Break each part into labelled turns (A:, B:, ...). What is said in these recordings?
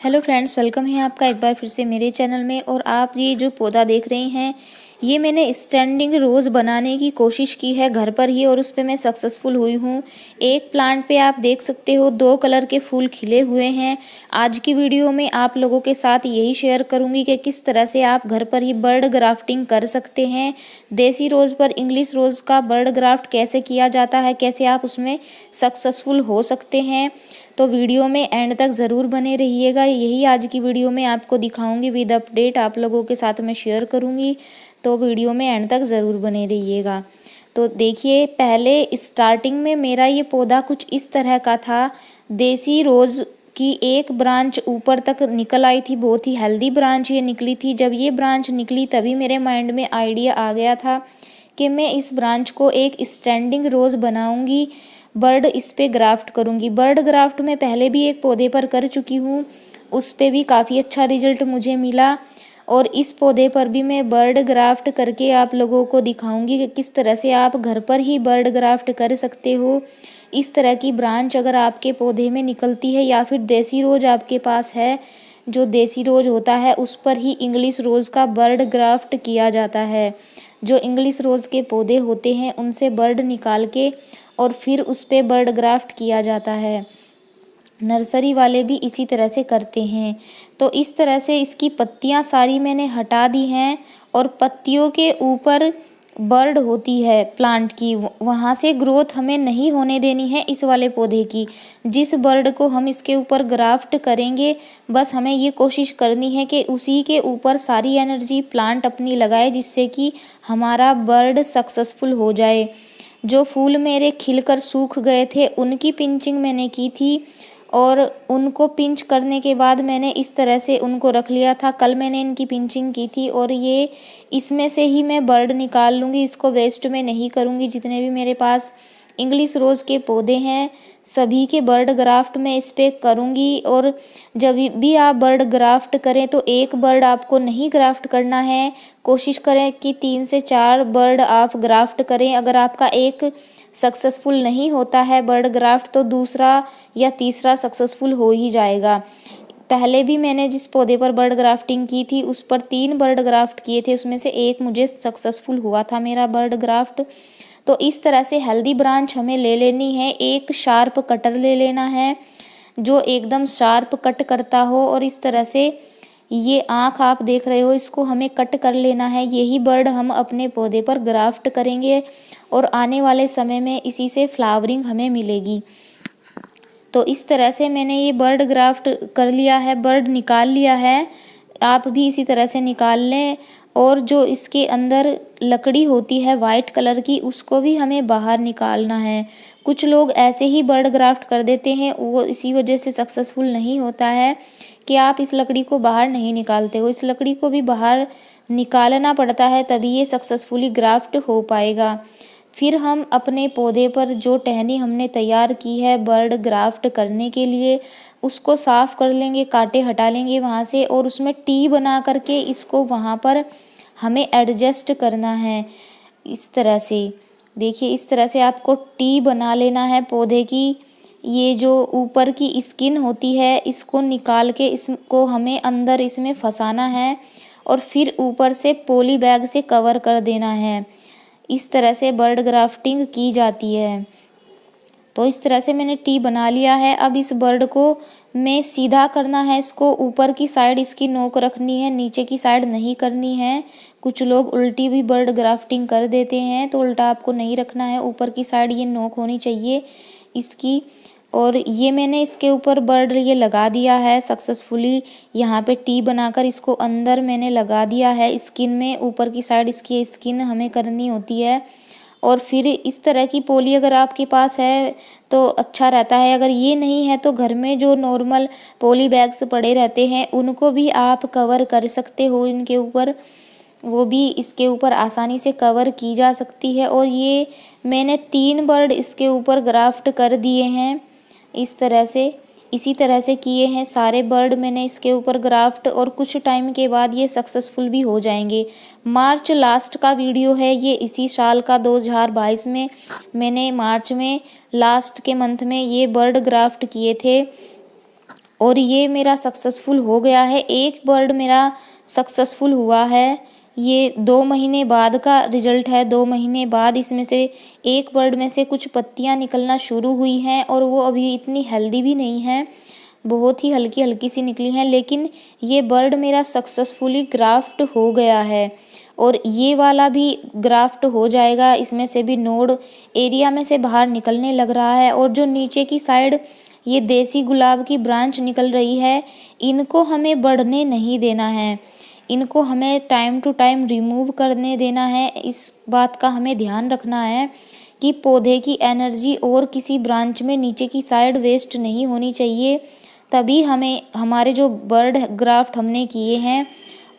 A: Hello friends, welcome है आपका एक बार फिर से मेरे चैनल में। और आप ये जो पौधा देख रहे हैं, ये मैंने स्टैंडिंग रोज़ बनाने की कोशिश की है घर पर ही, और उस पे मैं सक्सेसफुल हुई हूँ। एक प्लांट पे आप देख सकते हो 2 कलर के फूल खिले हुए हैं। आज की वीडियो में आप लोगों के साथ यही शेयर करूँगी कि किस तरह से आप घर पर ही बर्ड ग्राफ्टिंग कर सकते हैं। देसी रोज़ पर इंग्लिश रोज़ का बर्ड ग्राफ्ट कैसे किया जाता है, कैसे आप उसमें सक्सेसफुल हो सकते हैं। तो वीडियो में एंड तक ज़रूर बने रहिएगा। यही आज की वीडियो में आपको दिखाऊंगी, विद अपडेट आप लोगों के साथ मैं शेयर करूंगी। तो वीडियो में एंड तक ज़रूर बने रहिएगा। तो देखिए, पहले स्टार्टिंग में मेरा ये पौधा कुछ इस तरह का था। देसी रोज़ की एक ब्रांच ऊपर तक निकल आई थी, बहुत ही हेल्दी ब्रांच ये निकली थी। जब ये ब्रांच निकली तभी मेरे माइंड में आइडिया आ गया था कि मैं इस ब्रांच को एक स्टैंडिंग रोज़ बनाऊंगी, बर्ड इस पे ग्राफ्ट करूंगी। बर्ड ग्राफ्ट मैं पहले भी एक पौधे पर कर चुकी हूँ, उस पे भी काफ़ी अच्छा रिजल्ट मुझे मिला। और इस पौधे पर भी मैं बर्ड ग्राफ्ट करके आप लोगों को दिखाऊंगी कि किस तरह से आप घर पर ही बर्ड ग्राफ्ट कर सकते हो। इस तरह की ब्रांच अगर आपके पौधे में निकलती है, या फिर देसी रोज़ आपके पास है, जो देसी रोज़ होता है उस पर ही इंग्लिश रोज़ का बर्ड ग्राफ्ट किया जाता है। जो इंग्लिश रोज़ के पौधे होते हैं उनसे बर्ड निकाल के और फिर उस पे बर्ड ग्राफ्ट किया जाता है। नर्सरी वाले भी इसी तरह से करते हैं। तो इस तरह से इसकी पत्तियां सारी मैंने हटा दी हैं, और पत्तियों के ऊपर बर्ड होती है प्लांट की, वहाँ से ग्रोथ हमें नहीं होने देनी है इस वाले पौधे की। जिस बर्ड को हम इसके ऊपर ग्राफ्ट करेंगे, बस हमें ये कोशिश करनी है कि उसी के ऊपर सारी एनर्जी प्लांट अपनी लगाए, जिससे कि हमारा बर्ड सक्सेसफुल हो जाए। जो फूल मेरे खिलकर सूख गए थे उनकी पिंचिंग मैंने की थी, और उनको पिंच करने के बाद मैंने इस तरह से उनको रख लिया था। कल मैंने इनकी पिंचिंग की थी, और ये इसमें से ही मैं बर्ड निकाल लूँगी, इसको वेस्ट में नहीं करूँगी। जितने भी मेरे पास इंग्लिश रोज़ के पौधे हैं सभी के बर्ड ग्राफ्ट मैं इस पे करूँगी। और जब भी आप बर्ड ग्राफ्ट करें तो एक बर्ड आपको नहीं ग्राफ्ट करना है, कोशिश करें कि 3 से 4 बर्ड आप ग्राफ्ट करें। अगर आपका एक सक्सेसफुल नहीं होता है बर्ड ग्राफ्ट, तो दूसरा या तीसरा सक्सेसफुल हो ही जाएगा। पहले भी मैंने जिस पौधे पर बर्ड ग्राफ्टिंग की थी उस पर 3 बर्ड ग्राफ्ट किए थे, उसमें से एक मुझे सक्सेसफुल हुआ था मेरा बर्ड ग्राफ्ट। तो इस तरह से हेल्दी ब्रांच हमें ले लेनी है। एक शार्प कटर ले लेना है जो एकदम शार्प कट करता हो, और इस तरह से ये आँख आप देख रहे हो, इसको हमें कट कर लेना है। यही बर्ड हम अपने पौधे पर ग्राफ्ट करेंगे, और आने वाले समय में इसी से फ्लावरिंग हमें मिलेगी। तो इस तरह से मैंने ये बर्ड ग्राफ्ट कर लिया है, बर्ड निकाल लिया है। आप भी इसी तरह से निकाल लें। और जो इसके अंदर लकड़ी होती है वाइट कलर की, उसको भी हमें बाहर निकालना है। कुछ लोग ऐसे ही बर्ड ग्राफ्ट कर देते हैं, वो इसी वजह से सक्सेसफुल नहीं होता है कि आप इस लकड़ी को बाहर नहीं निकालते हो। इस लकड़ी को भी बाहर निकालना पड़ता है, तभी ये सक्सेसफुली ग्राफ्ट हो पाएगा। फिर हम अपने पौधे पर जो टहनी हमने तैयार की है बर्ड ग्राफ्ट करने के लिए, उसको साफ़ कर लेंगे, कांटे हटा लेंगे वहाँ से, और उसमें टी बना करके इसको वहाँ पर हमें एडजस्ट करना है। इस तरह से देखिए, इस तरह से आपको टी बना लेना है पौधे की। ये जो ऊपर की स्किन होती है इसको निकाल के इसको हमें अंदर इसमें फंसाना है, और फिर ऊपर से पॉली बैग से कवर कर देना है। इस तरह से बर्ड ग्राफ्टिंग की जाती है। तो इस तरह से मैंने टी बना लिया है। अब इस बर्ड को मैं सीधा करना है, इसको ऊपर की साइड इसकी नोक रखनी है, नीचे की साइड नहीं करनी है। कुछ लोग उल्टी भी बर्ड ग्राफ्टिंग कर देते हैं, तो उल्टा आपको नहीं रखना है, ऊपर की साइड ये नोक होनी चाहिए इसकी। और ये मैंने इसके ऊपर बर्ड ये लगा दिया है सक्सेसफुली। यहाँ पे टी बनाकर इसको अंदर मैंने लगा दिया है स्किन में, ऊपर की साइड इसकी स्किन हमें करनी होती है। और फिर इस तरह की पोली अगर आपके पास है तो अच्छा रहता है, अगर ये नहीं है तो घर में जो नॉर्मल पोली बैग्स पड़े रहते हैं उनको भी आप कवर कर सकते हो इनके ऊपर, वो भी इसके ऊपर आसानी से कवर की जा सकती है। और ये मैंने 3 बर्ड इसके ऊपर ग्राफ्ट कर दिए हैं इस तरह से। इसी तरह से किए हैं सारे बर्ड मैंने इसके ऊपर ग्राफ्ट, और कुछ टाइम के बाद ये सक्सेसफुल भी हो जाएंगे। मार्च लास्ट का वीडियो है ये, इसी साल का 2022 में मैंने मार्च में लास्ट के मंथ में ये बर्ड ग्राफ्ट किए थे। और ये मेरा सक्सेसफुल हो गया है। एक बर्ड मेरा सक्सेसफुल हुआ है। ये 2 महीने बाद का रिज़ल्ट है। 2 महीने बाद इसमें से एक बर्ड में से कुछ पत्तियाँ निकलना शुरू हुई हैं और वो अभी इतनी हेल्दी भी नहीं है, बहुत ही हल्की-हल्की सी निकली हैं। लेकिन ये बर्ड मेरा सक्सेसफुली ग्राफ्ट हो गया है और ये वाला भी ग्राफ्ट हो जाएगा। इसमें से भी नोड एरिया में से बाहर निकलने लग रहा है और जो नीचे की साइड ये देसी गुलाब की ब्रांच निकल रही है, इनको हमें बढ़ने नहीं देना है। इनको हमें टाइम टू टाइम रिमूव करने देना है। इस बात का हमें ध्यान रखना है कि पौधे की एनर्जी और किसी ब्रांच में नीचे की साइड वेस्ट नहीं होनी चाहिए। तभी हमें हमारे जो बर्ड ग्राफ्ट हमने किए हैं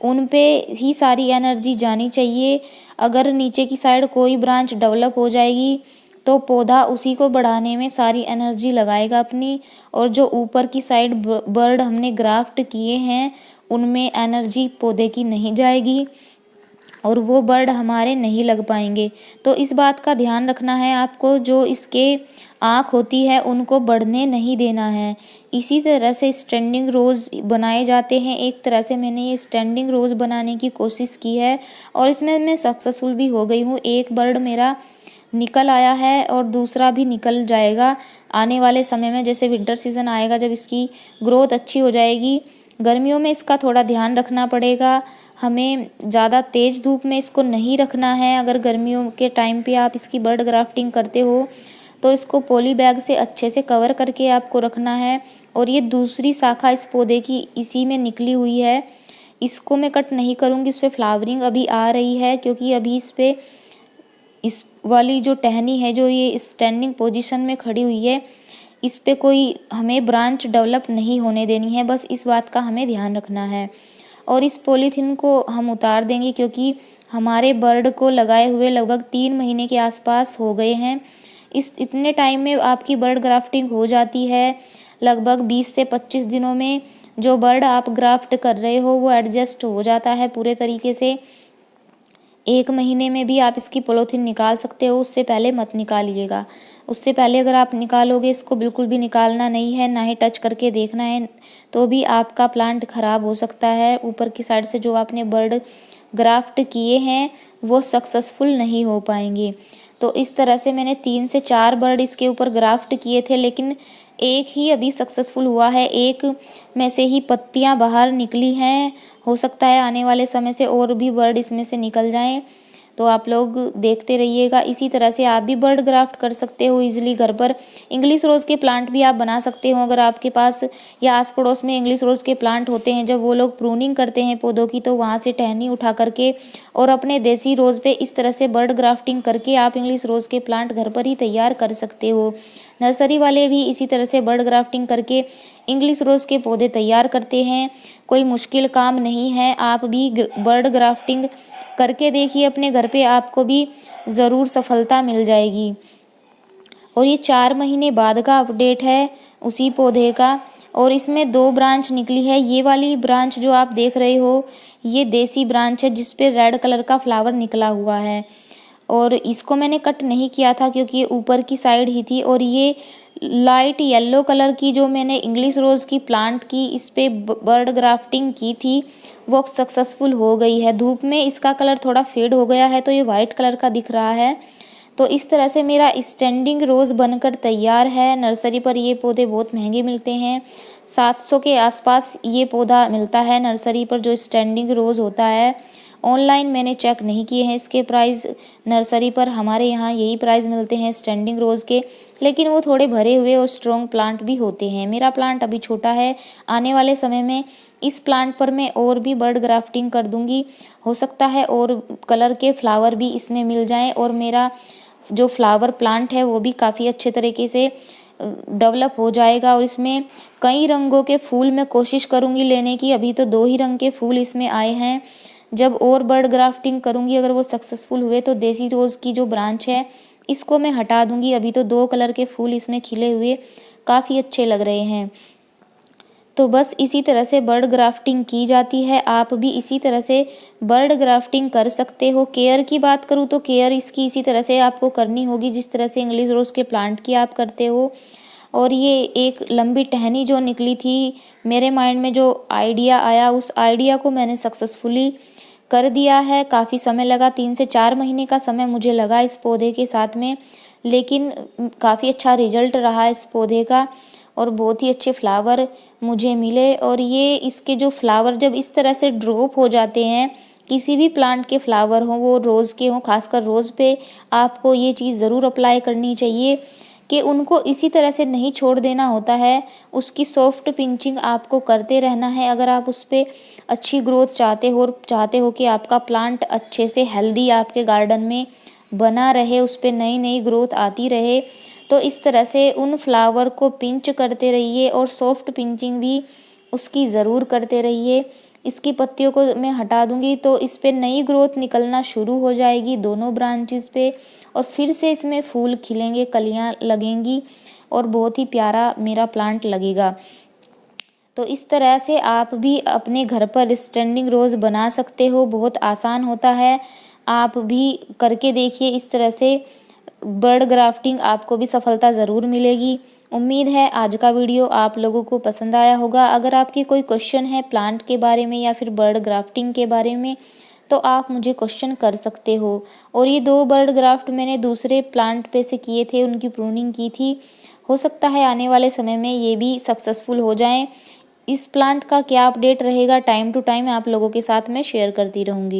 A: उन पे ही सारी एनर्जी जानी चाहिए। अगर नीचे की साइड कोई ब्रांच डेवलप हो जाएगी तो पौधा उसी को बढ़ाने में सारी एनर्जी लगाएगा अपनी, और जो ऊपर की साइड बर्ड हमने ग्राफ्ट किए हैं उनमें एनर्जी पौधे की नहीं जाएगी और वो बर्ड हमारे नहीं लग पाएंगे। तो इस बात का ध्यान रखना है आपको। जो इसके आँख होती है उनको बढ़ने नहीं देना है। इसी तरह से स्टैंडिंग रोज़ बनाए जाते हैं। एक तरह से मैंने ये स्टैंडिंग रोज़ बनाने की कोशिश की है और इसमें मैं सक्सेसफुल भी हो गई हूँ। एक बर्ड मेरा निकल आया है और दूसरा भी निकल जाएगा आने वाले समय में। जैसे विंटर सीज़न आएगा, जब इसकी ग्रोथ अच्छी हो जाएगी। गर्मियों में इसका थोड़ा ध्यान रखना पड़ेगा। हमें ज़्यादा तेज़ धूप में इसको नहीं रखना है। अगर गर्मियों के टाइम पे आप इसकी बर्ड ग्राफ्टिंग करते हो तो इसको पॉली बैग से अच्छे से कवर करके आपको रखना है। और ये दूसरी शाखा इस पौधे की इसी में निकली हुई है, इसको मैं कट नहीं करूँगी। इस पर फ्लावरिंग अभी आ रही है क्योंकि अभी इस वाली जो टहनी है जो ये स्टैंडिंग पोजीशन में खड़ी हुई है, इस पे कोई हमें ब्रांच डेवलप नहीं होने देनी है। बस इस बात का हमें ध्यान रखना है। और इस पॉलीथीन को हम उतार देंगे क्योंकि हमारे बर्ड को लगाए हुए लगभग 3 महीने के आसपास हो गए हैं। इस इतने टाइम में आपकी बर्ड ग्राफ्टिंग हो जाती है। लगभग 20 से 25 दिनों में जो बर्ड आप ग्राफ्ट कर रहे हो वो एडजस्ट हो जाता है पूरे तरीके से। 1 महीने में भी आप इसकी पॉलीथीन निकाल सकते हो, उससे पहले मत निकालिएगा। उससे पहले अगर आप निकालोगे, इसको बिल्कुल भी निकालना नहीं है, ना ही टच करके देखना है, तो भी आपका प्लांट ख़राब हो सकता है। ऊपर की साइड से जो आपने बर्ड ग्राफ्ट किए हैं वो सक्सेसफुल नहीं हो पाएंगे। तो इस तरह से मैंने 3 से 4 बर्ड इसके ऊपर ग्राफ्ट किए थे, लेकिन एक ही अभी सक्सेसफुल हुआ है। एक में से ही पत्तियां बाहर निकली हैं। हो सकता है आने वाले समय से और भी बर्ड इसमें से निकल जाएं, तो आप लोग देखते रहिएगा। इसी तरह से आप भी बर्ड ग्राफ्ट कर सकते हो इजीली घर पर। इंग्लिश रोज़ के प्लांट भी आप बना सकते हो अगर आपके पास या आस पड़ोस में इंग्लिश रोज़ के प्लांट होते हैं। जब वो लोग प्रूनिंग करते हैं पौधों की तो वहाँ से टहनी उठा करके और अपने देसी रोज़ पे इस तरह से बर्ड ग्राफ्टिंग करके आप इंग्लिश रोज़ के प्लांट घर पर ही तैयार कर सकते हो। नर्सरी वाले भी इसी तरह से बर्ड ग्राफ्टिंग करके इंग्लिश रोज़ के पौधे तैयार करते हैं। कोई मुश्किल काम नहीं है। आप भी बर्ड ग्राफ्टिंग करके देखिए अपने घर पे, आपको भी ज़रूर सफलता मिल जाएगी। और ये 4 महीने बाद का अपडेट है उसी पौधे का, और इसमें 2 ब्रांच निकली है। ये वाली ब्रांच जो आप देख रहे हो ये देसी ब्रांच है जिस पे रेड कलर का फ्लावर निकला हुआ है, और इसको मैंने कट नहीं किया था क्योंकि ये ऊपर की साइड ही थी। और ये लाइट येलो कलर की जो मैंने इंग्लिश रोज़ की प्लांट की इस पे बर्ड ग्राफ्टिंग की थी वो सक्सेसफुल हो गई है। धूप में इसका कलर थोड़ा फेड हो गया है तो ये वाइट कलर का दिख रहा है। तो इस तरह से मेरा स्टैंडिंग रोज़ बनकर तैयार है। नर्सरी पर ये पौधे बहुत महंगे मिलते हैं, 700 के आसपास ये पौधा मिलता है नर्सरी पर जो स्टैंडिंग रोज़ होता है। ऑनलाइन मैंने चेक नहीं किए हैं इसके प्राइस, नर्सरी पर हमारे यहाँ यही प्राइस मिलते हैं स्टैंडिंग रोज़ के, लेकिन वो थोड़े भरे हुए और स्ट्रॉन्ग प्लांट भी होते हैं। मेरा प्लांट अभी छोटा है, आने वाले समय में इस प्लांट पर मैं और भी बर्ड ग्राफ्टिंग कर दूंगी। हो सकता है और कलर के फ्लावर भी इसमें मिल जाएं और मेरा जो फ्लावर प्लांट है वो भी काफ़ी अच्छे तरीके से डेवलप हो जाएगा। और इसमें कई रंगों के फूल मैं कोशिश करूँगी लेने की। अभी तो 2 ही रंग के फूल इसमें आए हैं। जब और बर्ड ग्राफ्टिंग करूँगी अगर वो सक्सेसफुल हुए तो देसी रोज़ की जो ब्रांच है इसको मैं हटा दूँगी। अभी तो 2 कलर के फूल इसमें खिले हुए काफ़ी अच्छे लग रहे हैं। तो बस इसी तरह से बर्ड ग्राफ्टिंग की जाती है। आप भी इसी तरह से बर्ड ग्राफ्टिंग कर सकते हो। केयर की बात करूँ तो केयर इसकी इसी तरह से आपको करनी होगी जिस तरह से इंग्लिश रोज़ के प्लांट की आप करते हो। और ये एक लंबी टहनी जो निकली थी, मेरे माइंड में जो आइडिया आया, उस आइडिया को मैंने सक्सेसफुली कर दिया है। काफ़ी समय लगा, 3 से 4 महीने का समय मुझे लगा इस पौधे के साथ में, लेकिन काफ़ी अच्छा रिजल्ट रहा इस पौधे का और बहुत ही अच्छे फ्लावर मुझे मिले। और ये इसके जो फ्लावर जब इस तरह से ड्रॉप हो जाते हैं, किसी भी प्लांट के फ्लावर हों, वो रोज़ के हों, खासकर रोज़ पे आपको ये चीज़ ज़रूर अप्लाई करनी चाहिए कि उनको इसी तरह से नहीं छोड़ देना होता है, उसकी सॉफ्ट पिंचिंग आपको करते रहना है। अगर आप उस पे अच्छी ग्रोथ चाहते हो और चाहते हो कि आपका प्लांट अच्छे से हेल्दी आपके गार्डन में बना रहे, उस पे नई-नई ग्रोथ आती रहे, तो इस तरह से उन फ्लावर को पिंच करते रहिए और सॉफ्ट पिंचिंग भी उसकी ज़रूर करते रहिए। इसकी पत्तियों को मैं हटा दूँगी तो इस पे नई ग्रोथ निकलना शुरू हो जाएगी दोनों ब्रांचेज़ पे, और फिर से इसमें फूल खिलेंगे, कलियाँ लगेंगी और बहुत ही प्यारा मेरा प्लांट लगेगा। तो इस तरह से आप भी अपने घर पर स्टैंडिंग रोज़ बना सकते हो, बहुत आसान होता है। आप भी करके देखिए इस तरह से, बर्ड ग्राफ्टिंग आपको भी सफलता ज़रूर मिलेगी। उम्मीद है आज का वीडियो आप लोगों को पसंद आया होगा। अगर आपके कोई क्वेश्चन है प्लांट के बारे में या फिर बर्ड ग्राफ्टिंग के बारे में, तो आप मुझे क्वेश्चन कर सकते हो। और ये 2 बर्ड ग्राफ्ट मैंने दूसरे प्लांट पे से किए थे, उनकी प्रूनिंग की थी। हो सकता है आने वाले समय में ये भी सक्सेसफुल हो जाएँ। इस प्लांट का क्या अपडेट रहेगा, टाइम टू टाइम आप लोगों के साथ मैं शेयर करती रहूँगी।